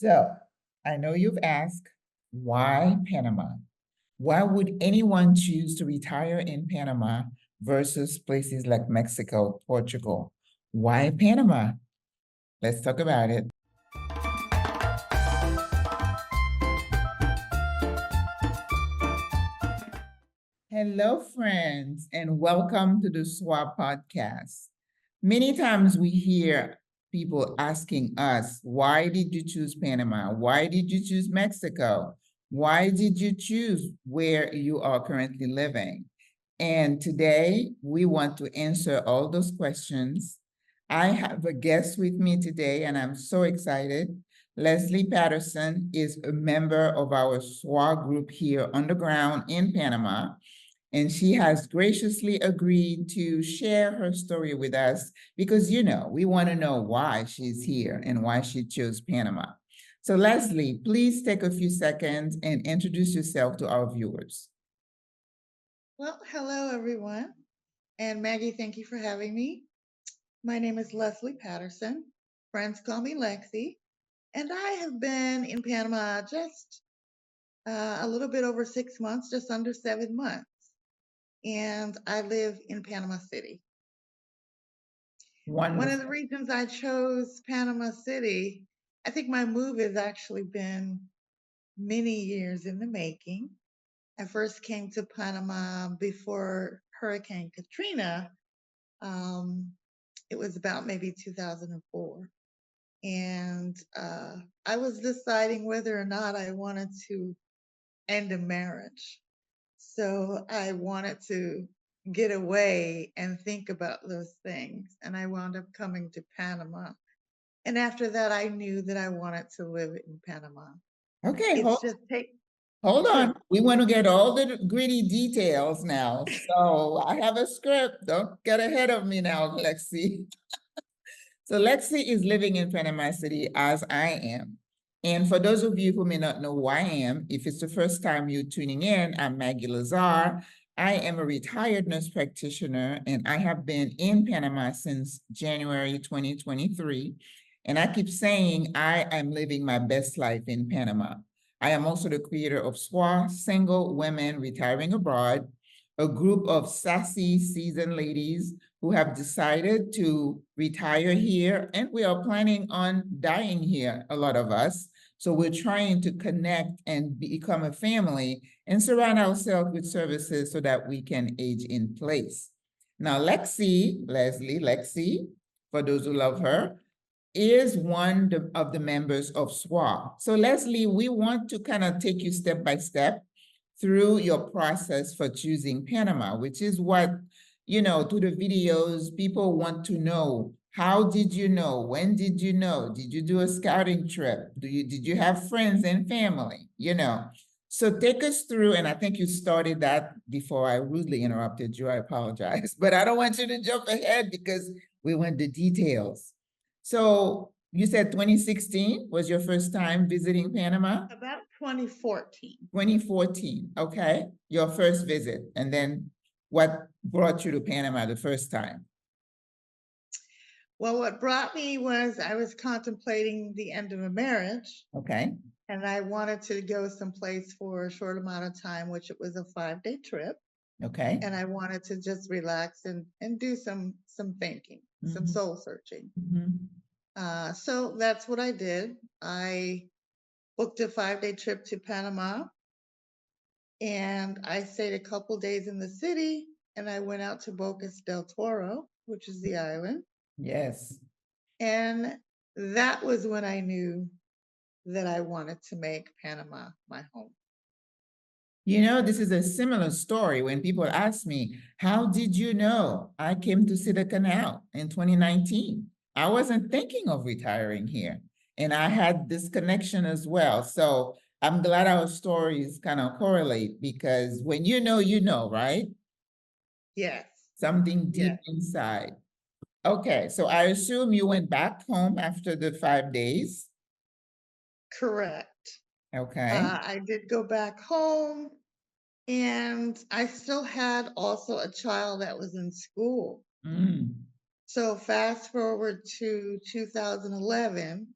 So I know you've asked, why Panama? Why would anyone choose to retire in Panama versus places like Mexico, Portugal? Why Panama? Let's talk about it. Hello, friends, and welcome to the SWRA podcast. Many times we hear people asking us, why did you choose Panama? Why did you choose Mexico? Why did you choose where you are currently living? And today we want to answer all those questions. I have a guest with me today, and I'm so excited. Leslie Patterson is a member of our SWRA group here on the ground in Panama, and she has graciously agreed to share her story with us because, we want to know why she's here and why she chose Panama. So Leslie, please take a few seconds and introduce yourself to our viewers. Well, hello, everyone. And Maggie, thank you for having me. My name is Leslie Patterson. Friends call me Lexi. And I have been in Panama just a little bit over 6 months, just under 7 months. And I live in Panama City. Wonderful. One of the reasons I chose Panama City, I think my move has actually been many years in the making. I first came to Panama before Hurricane Katrina. It was about maybe 2004. And I was deciding whether or not I wanted to end a marriage. So I wanted to get away and think about those things. And I wound up coming to Panama. And after that, I knew that I wanted to live in Panama. Okay, Hold on. We want to get all the gritty details now. So I have a script. Don't get ahead of me now, Lexi. So Lexi is living in Panama City as I am. And for those of you who may not know who I am, if it's the first time you're tuning in, I'm Maggie Lazar. I am a retired nurse practitioner, and I have been in Panama since January 2023. And I keep saying I am living my best life in Panama. I am also the creator of SWRA, Single Women Retiring Abroad, a group of sassy, seasoned ladies who have decided to retire here, and we are planning on dying here, a lot of us. So we're trying to connect and become a family and surround ourselves with services so that we can age in place. Now, Leslie, for those who love her, is one of the members of SWRA. So Leslie, we want to kind of take you step by step through your process for choosing Panama, which is what, through the videos, people want to know. How did you know? When did you know? Did you do a scouting trip? Did you have friends and family? So take us through, and I think you started that before I rudely interrupted you. I apologize, but I don't want you to jump ahead because we want the details. So you said 2016 was your first time visiting Panama? About 2014. 2014, okay. Your first visit. And then what brought you to Panama the first time? Well, what brought me was I was contemplating the end of a marriage. Okay. And I wanted to go someplace for a short amount of time, which it was a 5-day trip. Okay. And I wanted to just relax and do some thinking, some soul searching. So that's what I did. I booked a 5-day trip to Panama, and I stayed a couple days in the city, and I went out to Bocas del Toro, which is the island. Yes. And that was when I knew that I wanted to make Panama my home. This is a similar story when people ask me, how did you know I came to see the canal in 2019? I wasn't thinking of retiring here. And I had this connection as well. So I'm glad our stories kind of correlate because when you know, right? Yes. Something deep inside. Okay, so I assume you went back home after the 5 days? Correct. Okay. I did go back home, and I still had also a child that was in school. So fast forward to 2011,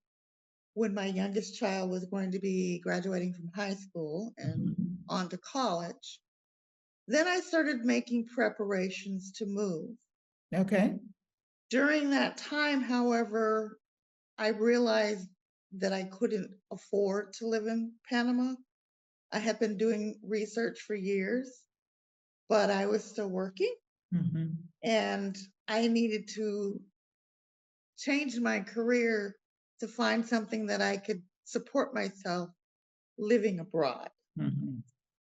when my youngest child was going to be graduating from high school and Mhm. on to college. Then I started making preparations to move. Okay. During that time, however, I realized that I couldn't afford to live in Panama. I had been doing research for years, but I was still working Mhm. and I needed to change my career to find something that I could support myself living abroad. Mhm.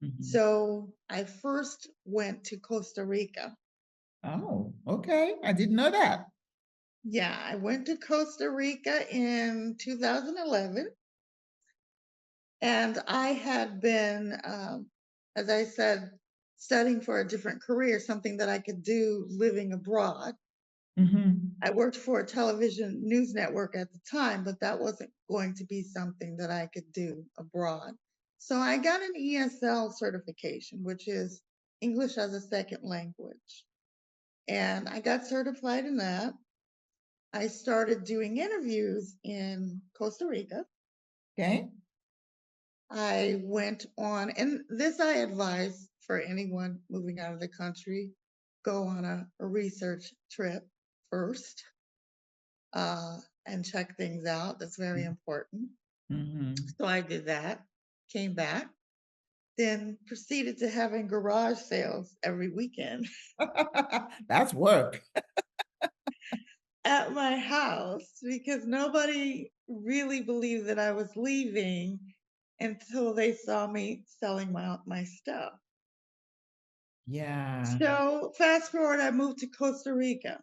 Mhm. So I first went to Costa Rica. Oh, okay. I didn't know that. Yeah, I went to Costa Rica in 2011. And I had been, as I said, studying for a different career, something that I could do living abroad. Mhm. I worked for a television news network at the time, but that wasn't going to be something that I could do abroad. So I got an ESL certification, which is English as a second language. And I got certified in that. I started doing interviews in Costa Rica. Okay. I went on, and this I advise for anyone moving out of the country, go on a research trip first and check things out. That's very important. Mhm. So I did that, came back, then proceeded to having garage sales every weekend That's work. at my house because nobody really believed that I was leaving until they saw me selling my stuff. Yeah. So fast forward, I moved to Costa Rica,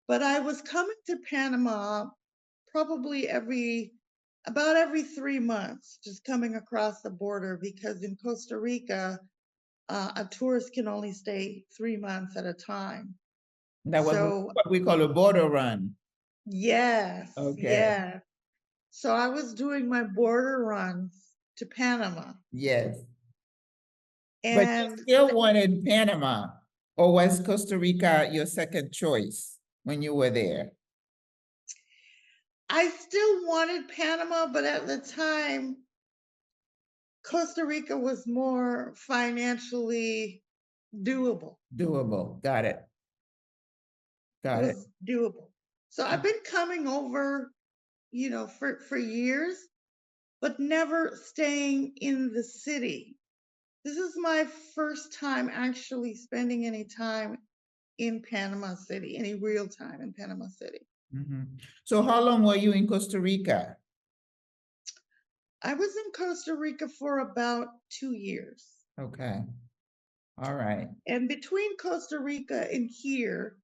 but I was coming to Panama probably about every 3 months, just coming across the border because in Costa Rica, a tourist can only stay 3 months at a time. That was So what we call a border run. yes, Okay. yes. So I was doing my border runs to Panama, Yes. But you and still wanted Panama, or was Costa Rica your second choice when you were there? I still wanted Panama, but at the time, Costa Rica was more financially doable. Doable. Got it. It Got it. was doable. So I've been coming over, for years, but never staying in the city. This is my first time actually spending any time in Panama City, any real time in Panama City. Mhm. So how long were you in Costa Rica? I was in Costa Rica for about 2 years. Okay. All right. And between Costa Rica and here,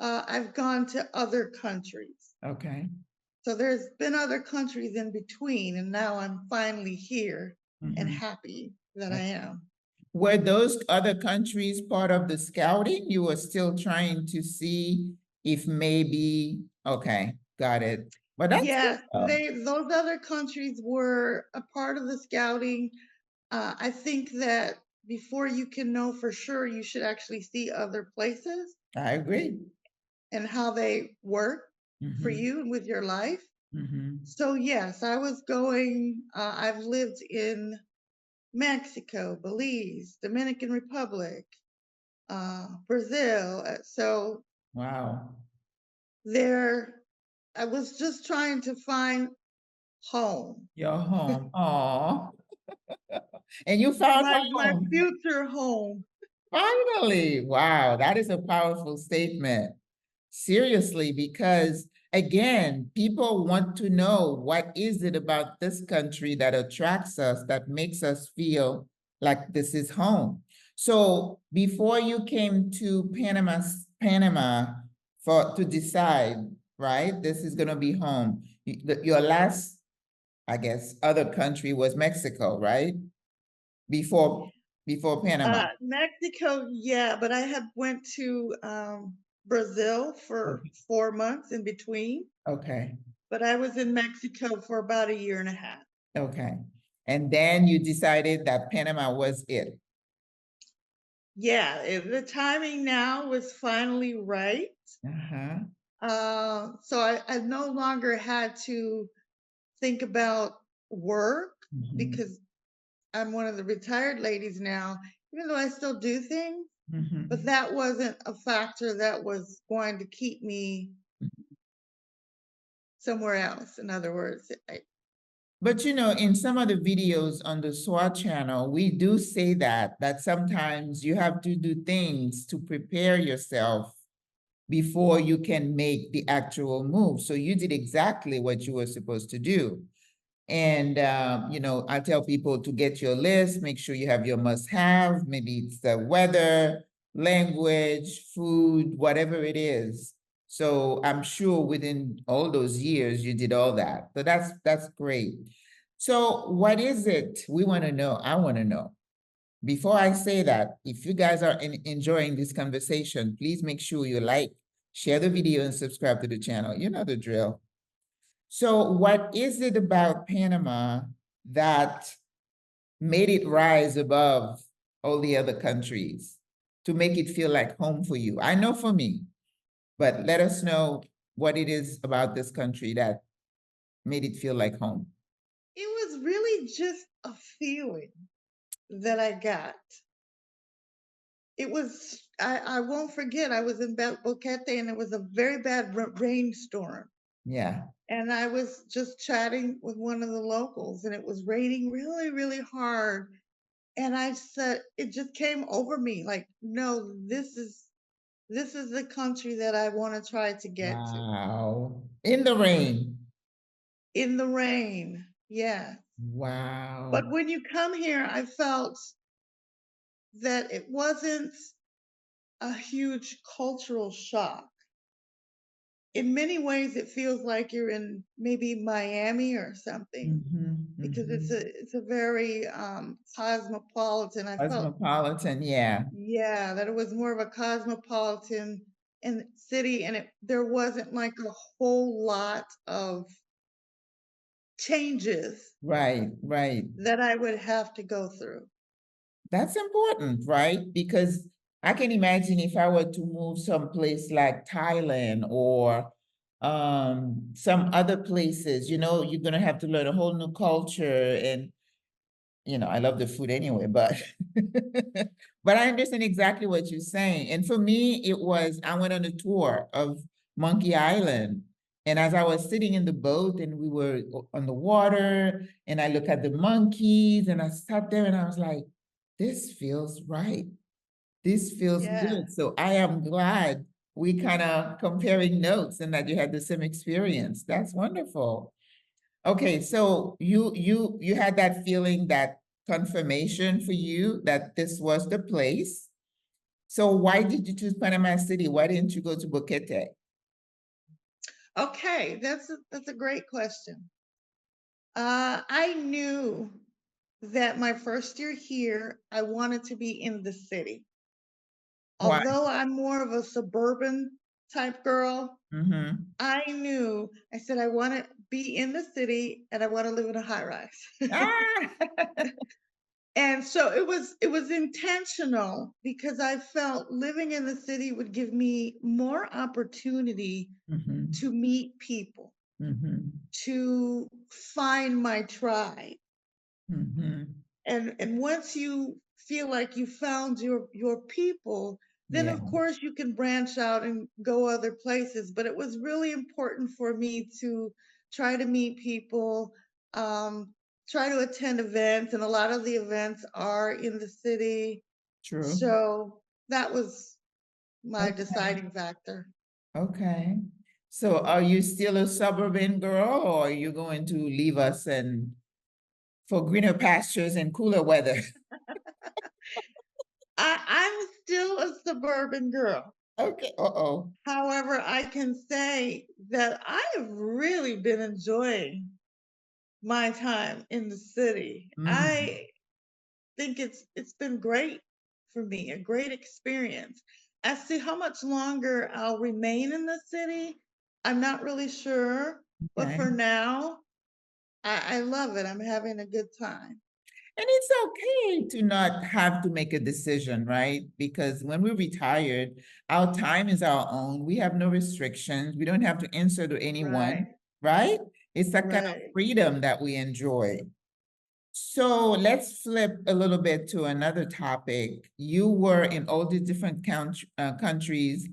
I've gone to other countries. Okay. So there's been other countries in between, and now I'm finally here and Mhm. happy that I am. Were those other countries part of the scouting? You were still trying to see if maybe, okay, got it. But that's good, Yes, though. those other countries were a part of the scouting. I think that before you can know for sure, you should actually see other places I agree. and how they work for Mhm. you and with your life. Mhm. So yes, I was going. I've lived in Mexico, Belize, Dominican Republic, Brazil. So Wow. there, I was just trying to find home, Your home. Aw. And you found my home. future home. Finally. Wow, that is a powerful statement. Seriously, because again, people want to know what is it about this country that attracts us, that makes us feel like this is home. So before you came to Panama to decide, right, this is gonna be home. Your last, I guess, other country was Mexico, right? Before Panama. Mexico, yeah, but I had went to Brazil for Okay. 4 months in between. Okay. But I was in Mexico for about a year and a half. Okay. And then you decided that Panama was it. Yeah, the timing now was finally right. Uh-huh. So I no longer had to think about work Mhm, because I'm one of the retired ladies now, even though I still do things, but mhm. that wasn't a factor that was going to keep me somewhere else. In other words, But you know, in some of the videos on the SWRA channel, we do say that sometimes you have to do things to prepare yourself before you can make the actual move. So you did exactly what you were supposed to do. And, you know, I tell people to get your list, make sure you have your must-have, maybe it's the weather, language, food, whatever it is. So I'm sure within all those years, you did all that. So that's great. So what is it we want to know? I want to know. Before I say that, if you guys are enjoying this conversation, please make sure you like, share the video, and subscribe to the channel. You know the drill. So what is it about Panama that made it rise above all the other countries to make it feel like home for you? I know for me, but let us know what it is about this country that made it feel like home. it was really just a feeling that I got. It was, I won't forget, I was in Boquete and it was a very bad rainstorm. Yeah. And I was just chatting with one of the locals and it was raining really, really hard. And I said, it just came over me like, no, this is the country that I want to try to get to. Wow. In the rain. In the rain, yeah. Wow. But when you come here, I felt that it wasn't a huge cultural shock. In many ways, it feels like you're in maybe Miami or something because it's a very cosmopolitan. I felt, Cosmopolitan, yeah. yeah, that it was more of a cosmopolitan and city, and there wasn't like a whole lot of changes Right, right. that I would have to go through. That's important, right? Because I can imagine if I were to move someplace like Thailand or some other places, you know, you're gonna have to learn a whole new culture and you know, I love the food anyway, but but I understand exactly what you're saying. And for me, it was I went on a tour of Monkey Island. And as I was sitting in the boat and we were on the water, and I look at the monkeys and I sat there and I was like, this feels right. This feels Yeah. good. So I am glad we kind of comparing notes and that you had the same experience. That's wonderful. Okay, so you had that feeling, that confirmation for you that this was the place. So why did you choose Panama City? Why didn't you go to Boquete? Okay, that's a great question. I knew that my first year here, I wanted to be in the city. Why? Although I'm more of a suburban type girl, Mm-hmm. I knew, I said, I want to be in the city and I want to live in a high rise. Ah! And so it was intentional because I felt living in the city would give me more opportunity Mm-hmm. to meet people, Mm-hmm. to find my tribe. Mm-hmm. And once you feel like you found your people, then Yeah, of course you can branch out and go other places. But it was really important for me to try to meet people, um, try to attend events, and a lot of the events are in the city. true. So that was my Okay. deciding factor. Okay. So are you still a suburban girl or are you going to leave us and for greener pastures and cooler weather? I'm still a suburban girl. Okay. Uh-oh. However, I can say that I have really been enjoying my time in the city. Mm. I think it's been great for me, a great experience. As to how much longer I'll remain in the city, I'm not really sure. But Okay. for now, I love it. I'm having a good time. And it's okay to not have to make a decision, right? Because when we're retired, our time is our own. We have no restrictions. We don't have to answer to anyone, Right. right? It's that kind of Right. freedom that we enjoy. So let's flip a little bit to another topic. You were in all the different countries,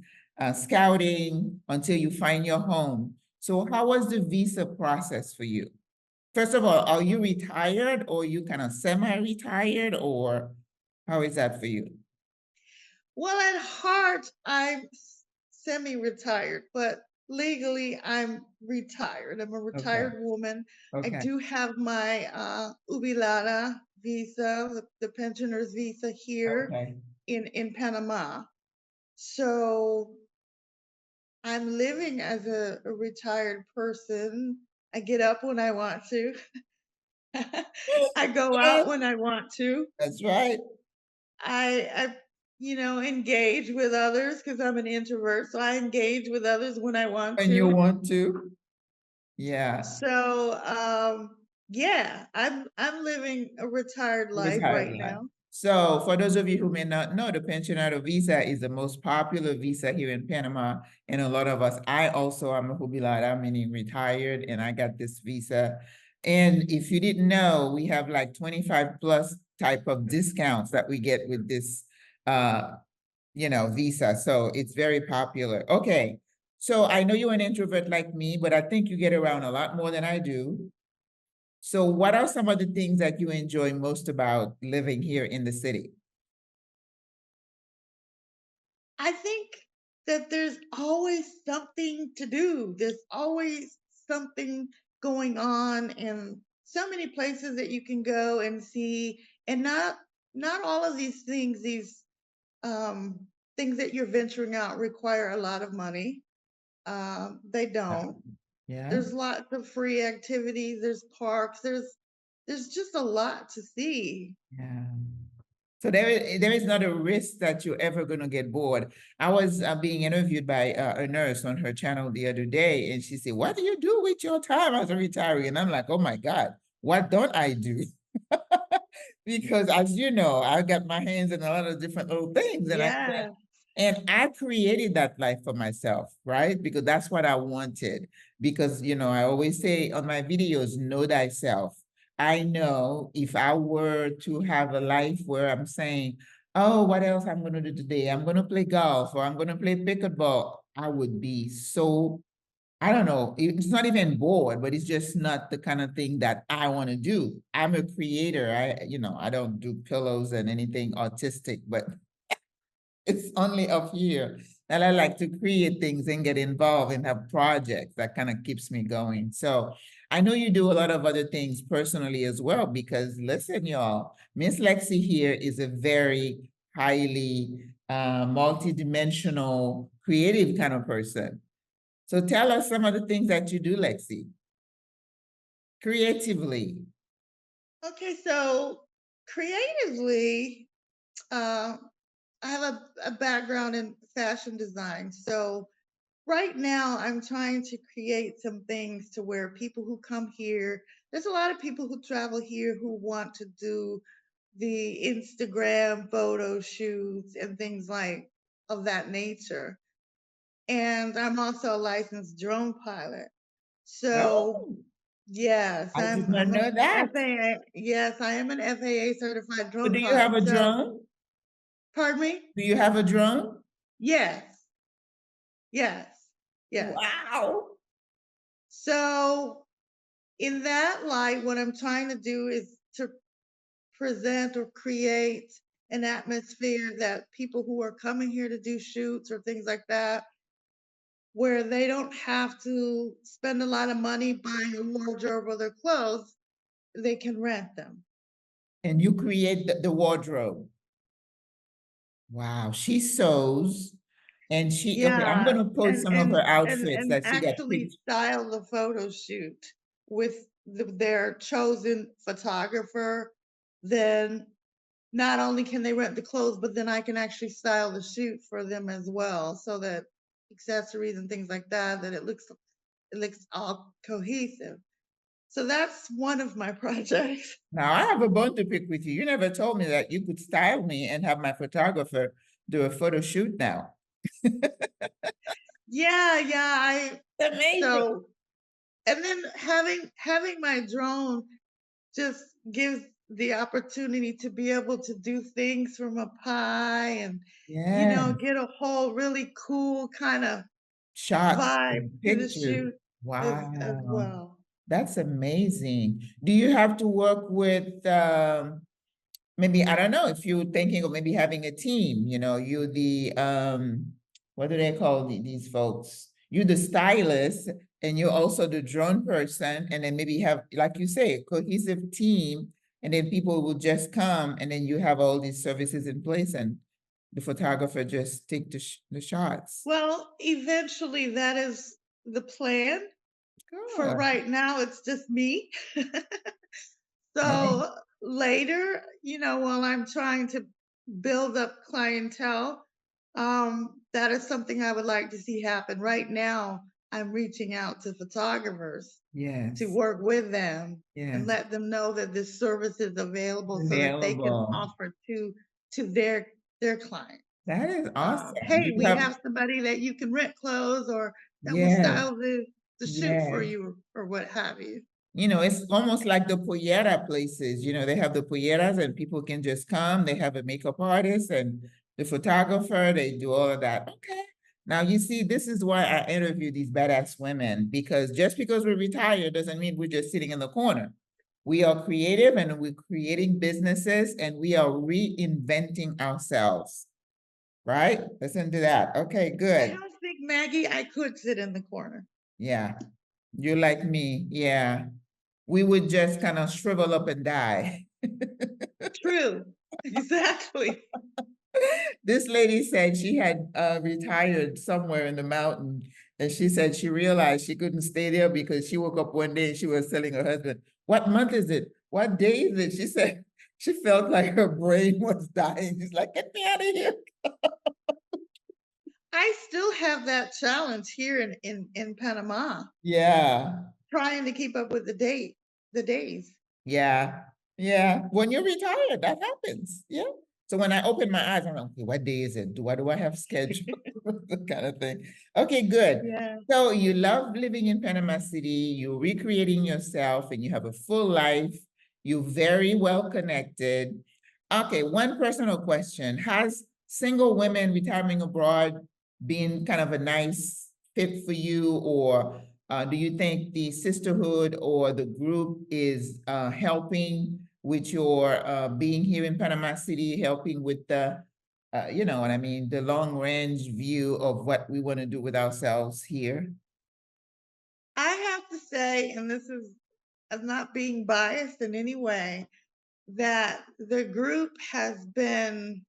scouting until you find your home. So how was the visa process for you? First of all, are you retired or you kind of semi-retired, or how is that for you? Well, at heart, I'm semi-retired, but legally I'm retired. I'm a Okay, retired woman. I okay, do have my Ubilada visa, the pensioner's visa here okay. in Panama. So I'm living as a retired person. I get up when I want to. I go Yeah, out when I want to. that's right. I engage with others because I'm an introvert, so I engage with others when I want When you to. want to. Yeah, So, yeah, I'm living a retired life retired right life. now. So for those of you who may not know, the pensionado visa is the most popular visa here in Panama. And a lot of us, I also am a jubilada, meaning retired, and I got this visa. And if you didn't know, we have like 25 plus type of discounts that we get with this visa. So it's very popular. Okay. So I know you're an introvert like me, but I think you get around a lot more than I do. So what are some of the things that you enjoy most about living here in the city? I think that there's always something to do. There's always something going on, and so many places that you can go and see. And not all of these things, um, things that you're venturing out require a lot of money. They don't. Yeah. There's lots of free activities. There's parks. There's just a lot to see. Yeah. So there is not a risk that you're ever going to get bored. I was being interviewed by a nurse on her channel the other day, and she said, "What do you do with your time as a retiree?" And I'm like, "Oh my God, what don't I do?" Because as you know, I got my hands in a lot of different little things, and I said, Yeah. and I created that life for myself, right? Because that's what I wanted. Because, I always say on my videos, know thyself. I know if I were to have a life where I'm saying, oh, what else I'm going to do today? I'm going to play golf or I'm going to play pickleball. I would be so, I don't know, it's not even bored, but it's just not the kind of thing that I want to do. I'm a creator. I don't do pillows and anything artistic, but it's only up here that I like to create things and get involved and have projects that kind of keeps me going. So I know you do a lot of other things personally as well, because listen, y'all, Miss Lexi here is a very highly multidimensional, creative kind of person. So tell us some of the things that you do, Lexi, creatively. Okay, so creatively, uh, I have a background in fashion design. So right now, I'm trying to create some things to where people who come here, there's a lot of people who travel here who want to do the Instagram photo shoots and things like of that nature. And I'm also a licensed drone pilot. So Oh, yes, I did not I'm know a that. FAA. Yes, I am an FAA certified So drone do you have pilot. a So, drone? pardon me? Do you have a drone? Yes, yes, yes. Wow. So, in that light, what I'm trying to do is to present or create an atmosphere that people who are coming here to do shoots or things like that, where they don't have to spend a lot of money buying a wardrobe or their clothes, they can rent them. And you create the wardrobe. Wow, she sews and okay, I'm Yeah, gonna post and some of her and and outfits and that she got actually picked. style the photo shoot with their chosen photographer. Then not only can they rent the clothes, but then I can actually style the shoot for them as well, so that accessories and things like that, that it looks all cohesive. So that's one of my projects. Now I have a bone to pick with you. You never told me that you could style me and have my photographer do a photo shoot now. Yeah, yeah. Amazing. So and then having my drone just gives the opportunity to be able to do things from up high and, Yeah, get a whole really cool kind of shots vibe and to the pictures. shoot as Wow, well. that's amazing. Do you have to work with maybe, I don't know, if you're thinking of maybe having a team, you the what do they call these folks? You the stylist and you're also the drone person, and then maybe have, like you say, a cohesive team, and then people will just come, and then you have all these services in place, and the photographer just take the shots. Well, eventually that is the plan. For Good. right now, it's just me. Okay. So later, while I'm trying to build up clientele, that is something I would like to see happen. Right now, I'm reaching out to photographers to Yes, work with them and yes. let them know that this service is available so that they can Available. offer to their clients. That is awesome. Hey, You we have, have somebody that you can rent clothes or that will yes, style the shoot for yes. you or what have you. It's almost like the Pollera places, they have the Polleras and people can just come, they have a makeup artist and the photographer, they do all of that. Okay. Now you see, this is why I interview these badass women, because just because we're retired doesn't mean we're just sitting in the corner. We are creative and we're creating businesses and we are reinventing ourselves, right? Listen to that. Okay, I good. don't think, Maggie, I could sit in the corner. Yeah. You're like me. Yeah. We would just kind of shrivel up and die. True. Exactly. This lady said she had retired somewhere in the mountain, and she said she realized she couldn't stay there because she woke up one day and she was telling her husband, "What month is it? What day is it?" She said she felt like her brain was dying. She's like, "Get me out of here." I still have that challenge here in Panama, Yeah. trying to keep up with the days. Yeah, yeah. When you're retired, that happens. Yeah. So when I open my eyes, I'm like, okay, what day is it? Do I have schedule? That kind of thing. Okay, good. Yeah. So you love living in Panama City, you're recreating yourself, and you have a full life. You're very well connected. Okay, one personal question. Has single women retiring abroad been kind of a nice fit for you, or do you think the sisterhood or the group is helping with your being here in Panama City, helping with the, you know what I mean, the long range view of what we want to do with ourselves here? I have to say, and this is as not being biased in any way, that the group has been,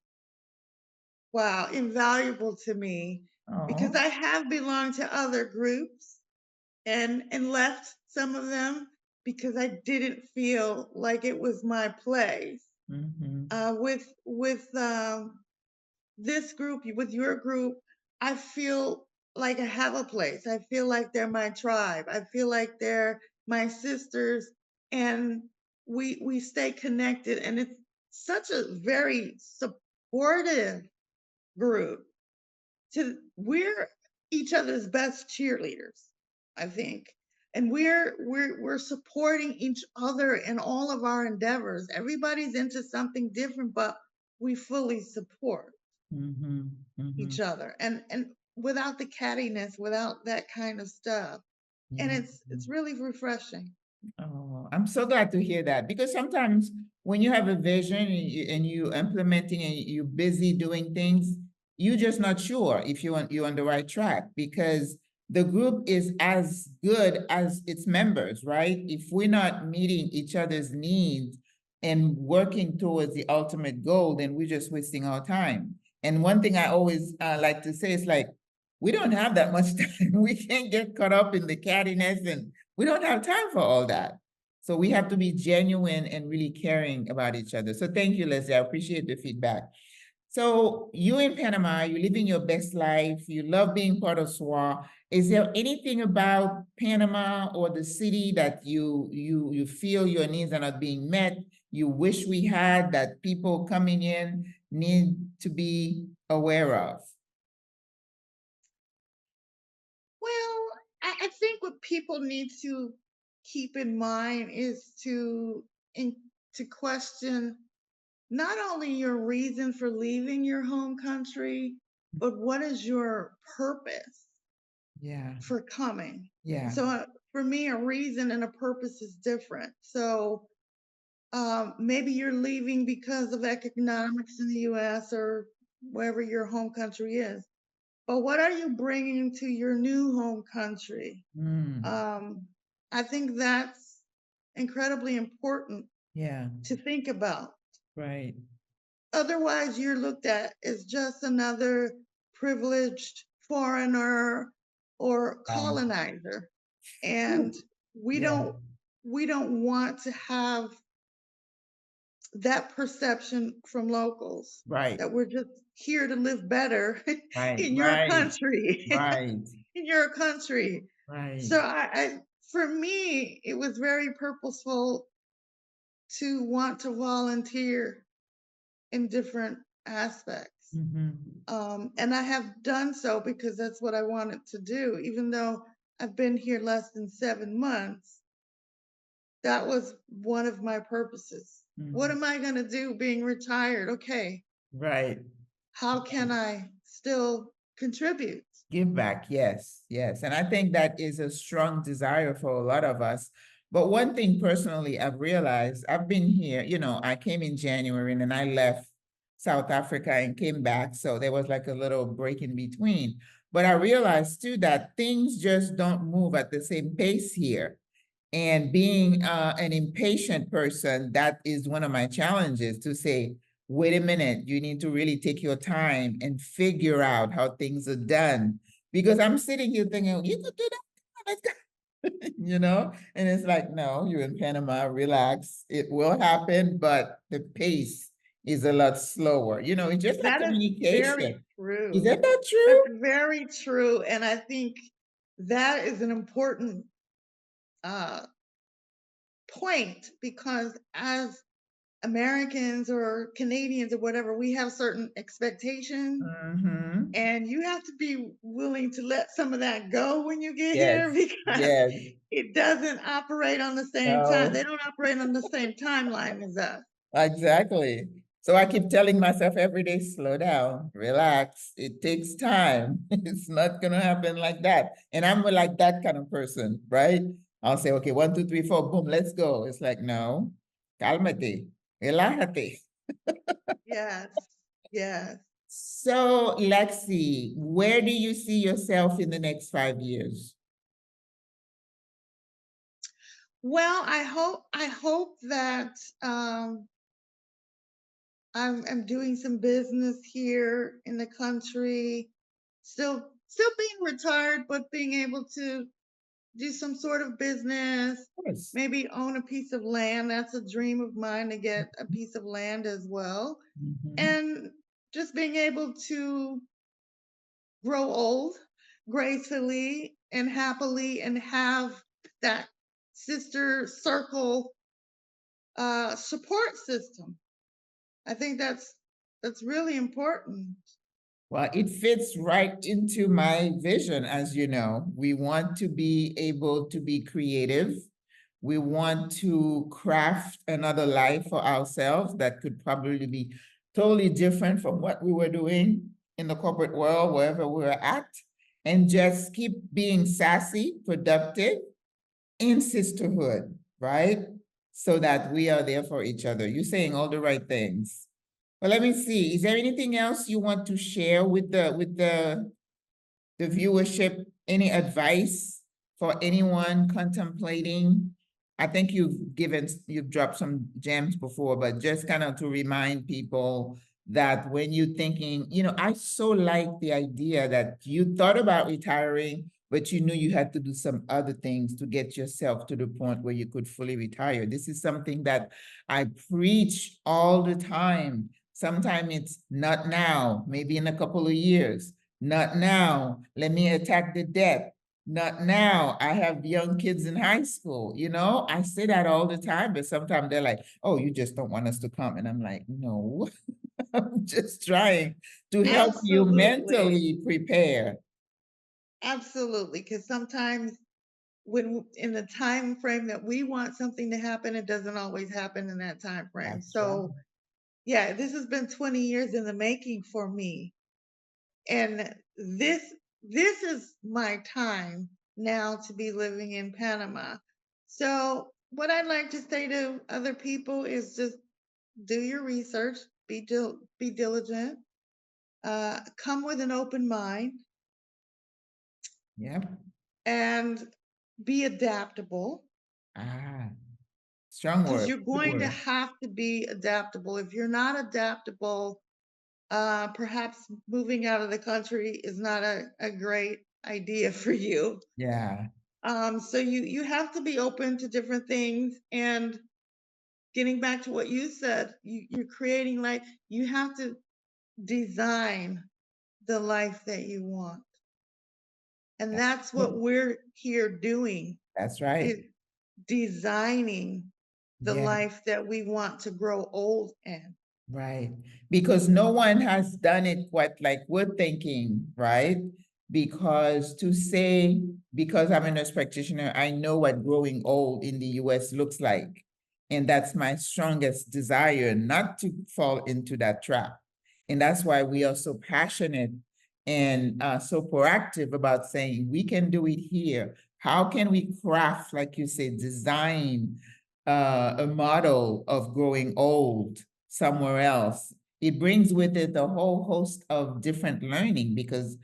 wow, invaluable to me because Oh, I have belonged to other groups and left some of them because I didn't feel like it was my place. mm-hmm, With this group, with your group, I feel like I have a place. I feel like they're my tribe. I feel like they're my sisters, and we stay connected. And it's such a very supportive group. We're each other's best cheerleaders, I think, and we're supporting each other in all of our endeavors. Everybody's into something different, but we fully support mm-hmm, mm-hmm. each other, and without the cattiness, without that kind of stuff. And Yeah. it's really refreshing. Oh, I'm so glad to hear that, because sometimes when you have a vision and you implementing and you're busy doing things, you're just not sure if you're on the right track, because the group is as good as its members, right? If we're not meeting each other's needs and working towards the ultimate goal, then we're just wasting our time. And one thing I always like to say is like, we don't have that much time. We can't get caught up in the cattiness, and we don't have time for all that. So we have to be genuine and really caring about each other. So thank you, Leslie. I appreciate the feedback. So you in Panama, you're living your best life. You love being part of SWRA. Is there anything about Panama or the city that you feel your needs are not being met? You wish we had, that people coming in need to be aware of? Well, I think what people need to keep in mind is to question not only your reason for leaving your home country, but what is your purpose Yeah, for coming? yeah. So for me, a reason and a purpose is different. So maybe you're leaving because of economics in the US or wherever your home country is. But what are you bringing to your new home country? Mm, I think that's incredibly important yeah, to think about. right. Otherwise, you're looked at as just another privileged foreigner or Yeah. colonizer. And Ooh, we yeah, don't we don't want to have that perception from locals right, that we're just here to live better right, in your right, country, right, in your country. right. So for me, it was very purposeful to want to volunteer in different aspects. Mm-hmm. And I have done so because that's what I wanted to do. Even though I've been here less than 7 months, that was one of my purposes. What Mm-hmm. am I going to do being retired? Okay, Right. how can I still contribute? Give back, yes, yes. And I think that is a strong desire for a lot of us. But one thing personally, I've realized, I've been here, I came in January and then I left South Africa and came back. So there was like a little break in between. But I realized too that things just don't move at the same pace here. And being an impatient person, that is one of my challenges to say, wait a minute, you need to really take your time and figure out how things are done. Because I'm sitting here thinking, you could do that. Let's go. And it's like, no, you're in Panama, relax. It will happen, but the pace is a lot slower. It's just like That is very communication. true. Isn't that That's true? very true. And I think that is an important uh, point because as Americans or Canadians or whatever, we have certain expectations. Mm-hmm. And you have to be willing to let some of that go when you get Yes, here because yes. it doesn't operate on the same time. They No. don't operate on the same timeline as us. Exactly. So I keep telling myself every day, slow down, relax. It takes time. It's not gonna happen like that. And I'm like that kind of person, right? I'll say, okay, 1, 2, 3, 4, boom, let's go. It's like, no, cálmate, relájate. Yes, yes. So, Lexi, where do you see yourself in the next 5 years? Well, I hope that I'm doing some business here in the country, still being retired, but being able to do some sort of business, Of course. maybe own a piece of land. That's a dream of mine to get a piece of land as well. Mhm. And just being able to grow old gracefully and happily and have that sister circle support system. I think that's really important. Well, it fits right into my vision, as you know. We want to be able to be creative. We want to craft another life for ourselves that could probably be totally different from what we were doing in the corporate world, wherever we were at, and just keep being sassy, productive, in sisterhood, right? So that we are there for each other. You're saying all the right things. Well, let me see. Is there anything else you want to share with the viewership? Any advice for anyone contemplating? I think you've dropped some gems before, but just kind of to remind people that when you're thinking, I so like the idea that you thought about retiring, but you knew you had to do some other things to get yourself to the point where you could fully retire. This is something that I preach all the time. Sometimes it's not now, maybe in a couple of years. Not now. Let me attack the debt. Not now. I have young kids in high school. I say that all the time, but sometimes they're like, oh, you just don't want us to come. And I'm like, no, I'm just trying to help you Absolutely. mentally prepare. Absolutely. Because sometimes when in the time frame that we want something to happen, it doesn't always happen in that time frame. That's So yeah, this has been 20 years in the making for me. And this is my time now to be living in Panama. So what I'd like to say to other people is just do your research, be diligent, come with an open mind, Yep. and be adaptable, Ah, strong because word. you're Good going to word. have to be adaptable. If you're not adaptable, perhaps moving out of the country is not a great idea for you. Yeah. So you have to be open to different things. And getting back to what you said, you're creating life. You have to design the life that you want. And that's what we're here doing, That's right. is designing the Yeah. life that we want to grow old in. Right. Because no one has done it quite like we're thinking, right? Because to say, because I'm a nurse practitioner, I know what growing old in the US looks like. And that's my strongest desire, not to fall into that trap. And that's why we are so passionate and so proactive about saying we can do it here. How can we craft, like you said, design a model of growing old somewhere else? It brings with it a whole host of different learning, because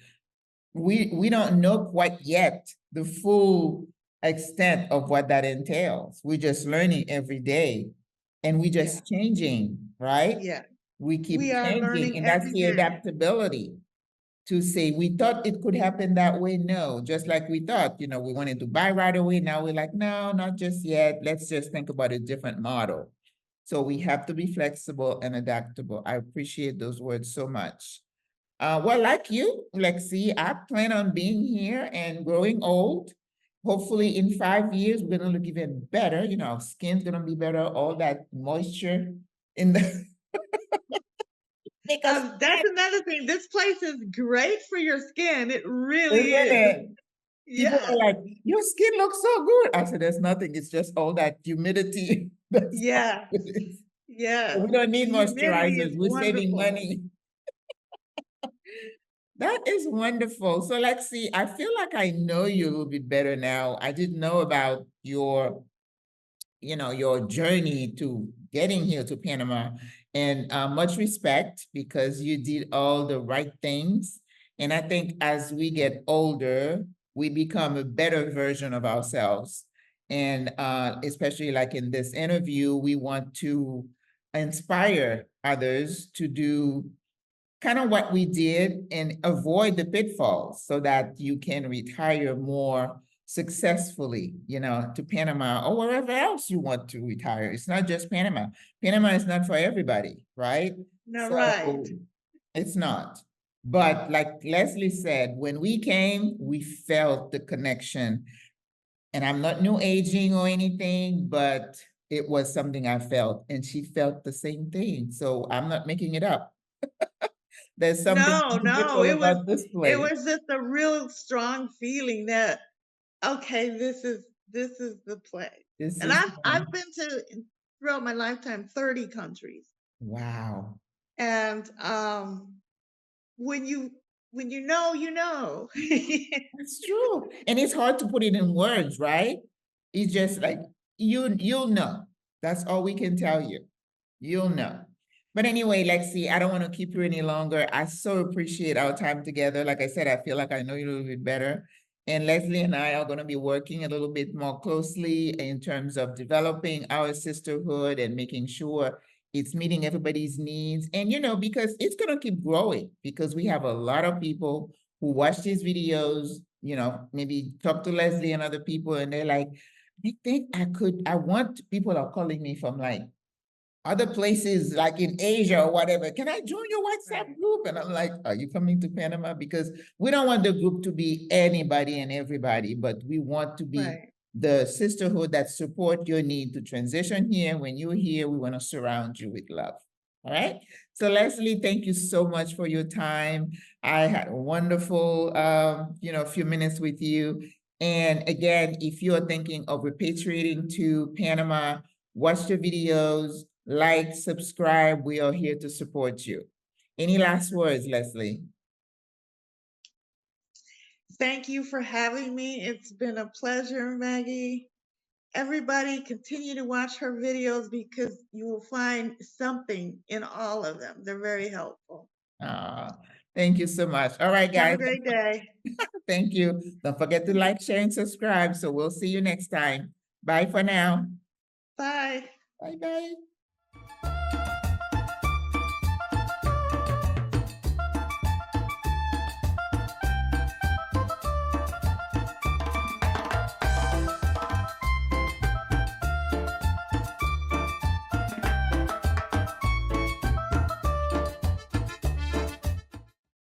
we don't know quite yet the full extent of what that entails. We're just learning every day, and we Yeah, just changing, right? yeah. We We keep are changing, learning and that's every the day. adaptability to say we thought it could happen that way. No, just like we thought, we wanted to buy right away. Now we're like, no, not just yet. Let's just think about a different model. So we have to be flexible and adaptable. I appreciate those words so much. Well, like you, Lexi, I plan on being here and growing old. Hopefully in 5 years, we're gonna look even better. Our skin's gonna be better, all that moisture in the make us, That's another thing. This place is great for your skin. It really isn't is. it? People Yeah. are like, your skin looks so good. I said, there's nothing. It's just all that humidity. That's all Yes. it is. Yes. We don't The need humidity is moisturizers. We're saving wonderful. money. That is wonderful. So Lexi, I feel like I know you a little bit better now. I didn't know about your journey to getting here to Panama, and much respect, because you did all the right things. And I think as we get older, we become a better version of ourselves. And especially like in this interview, we want to inspire others to do kind of what we did and avoid the pitfalls, so that you can retire more successfully, to Panama or wherever else you want to retire. It's not just Panama. Panama is not for everybody, right? No, right. So it's not. But like Leslie said, when we came, we felt the connection. And I'm not new aging or anything, but it was something I felt, and she felt the same thing. So I'm not making it up. There's something No, no. magical about this It place. was just a real strong feeling that, okay, this is the place. This And is I've been to, throughout my lifetime, 30 countries. wow. And when you you know. That's true. And it's hard to put it in words, right? It's just like you'll know. That's all we can tell you. You'll know. But anyway, Lexi, I don't want to keep you any longer. I so appreciate our time together. Like I said, I feel like I know you a little bit better. And Leslie and I are going to be working a little bit more closely in terms of developing our sisterhood and making sure it's meeting everybody's needs. And, because it's going to keep growing, because we have a lot of people who watch these videos, maybe talk to Leslie and other people, and they're like, I want, people are calling me from like other places like in Asia or whatever. Can I join your WhatsApp Right, group? And I'm like, are you coming to Panama? Because we don't want the group to be anybody and everybody, but we want to be right. the sisterhood that support your need to transition here. When you're here, we want to surround you with love. All right. So Leslie, thank you so much for your time. I had a wonderful, few minutes with you. And again, if you're thinking of repatriating to Panama, watch the videos, like, subscribe. We are here to support you. Any last words, Leslie? Thank you for having me. It's been a pleasure, Maggie. Everybody continue to watch her videos because you will find something in all of them. They're very helpful. Thank you so much. All right, Have guys. a great day. Thank you. Don't forget to like, share, and subscribe. So we'll see you next time. Bye for now. Bye. Bye-bye.